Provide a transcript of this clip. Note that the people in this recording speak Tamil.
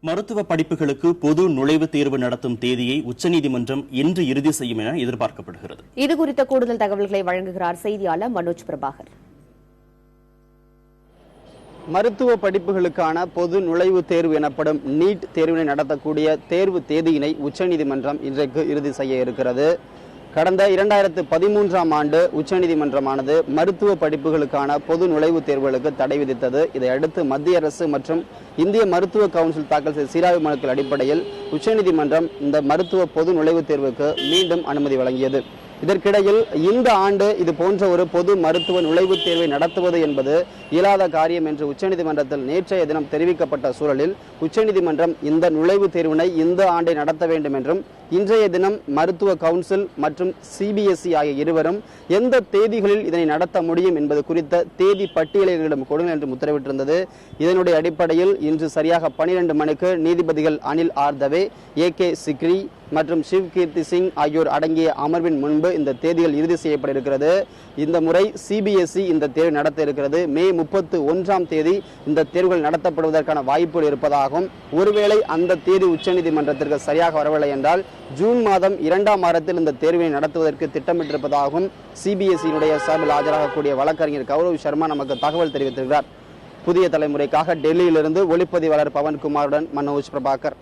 மருத்துவ படிப்புகளுக்கு பொது நுழைவுத் தேர்வு நடத்தும் தேதியை உச்சநீதிமன்றம் இன்று இறுதி செய்யும் என எதிர்பார்க்கப்படுகிறது. இதுகுறித்த கூடுதல் தகவல்களை வழங்குகிறார் செய்தியாளர் மனோஜ் பிரபாகர். மருத்துவ படிப்புகளுக்கான பொது நுழைவுத் தேர்வு எனப்படும் நீட் தேர்வினை நடத்தக்கூடிய தேர்வு தேதியினை உச்சநீதிமன்றம் இன்றைக்கு இறுதி செய்ய இருக்கிறது. கடந்த 2013ஆம் ஆண்டு உச்சநீதிமன்றமானது மருத்துவ படிப்புகளுக்கான பொது நுழைவுத் தேர்வுகளுக்கு தடை விதித்தது. இதையடுத்து மத்திய அரசு மற்றும் இந்திய மருத்துவ கவுன்சில் தாக்கல் செய்த சீராய்வு மனுக்கள் அடிப்படையில் உச்சநீதிமன்றம் இந்த மருத்துவ பொது நுழைவுத் தேர்வுக்கு மீண்டும் அனுமதி வழங்கியது. இதற்கிடையில் இந்த ஆண்டு இது போன்ற ஒரு பொது மருத்துவ நுழைவுத் தேர்வை நடத்துவது என்பது இயலாத காரியம் என்று உச்சநீதிமன்றத்தில் நேற்றைய தினம் தெரிவிக்கப்பட்ட சூழலில் உச்சநீதிமன்றம் இந்த நுழைவுத் தேர்வினை இந்த ஆண்டை நடத்த வேண்டும் என்றும் இன்றைய தினம் மருத்துவ கவுன்சில் மற்றும் சிபிஎஸ்இ ஆகிய இருவரும் எந்த தேதிகளில் இதனை நடத்த முடியும் என்பது குறித்த தேதி பட்டியலிடம் கொடுங்கள் என்று உத்தரவிட்டிருந்தது. இதனுடைய அடிப்படையில் இன்று சரியாக 12 மணிக்கு நீதிபதிகள் அனில் ஆர் தவே, ஏ.கே. சிக்ரி மற்றும் சிவ் கீர்த்தி சிங் ஆகியோர் அடங்கிய அமர்வின் முன்பு இந்த தேதிகள் இறுதி செய்யப்பட இருக்கிறது. இந்த முறை சிபிஎஸ்இ இந்த தேர்வு நடத்த இருக்கிறது. மே 31ஆம் தேதி இந்த தேர்வுகள் நடத்தப்படுவதற்கான வாய்ப்புகள் இருப்பதாகவும், ஒருவேளை அந்த தேதி உச்சநீதிமன்றத்திற்கு சரியாக வரவில்லை என்றால் ஜூன் மாதம் 2ஆம் வாரத்தில் இந்த தேர்வினை நடத்துவதற்கு திட்டமிட்டிருப்பதாகவும் சிபிஎஸ்இனுடைய சார்பில் ஆஜராகக்கூடிய வழக்கறிஞர் கௌரவ் சர்மா நமக்கு தகவல் தெரிவித்திருக்கிறார். புதிய தலைமுறைக்காக டெல்லியிலிருந்து ஒளிப்பதிவாளர் பவன்குமாருடன் மனோஜ் பிரபாகர்.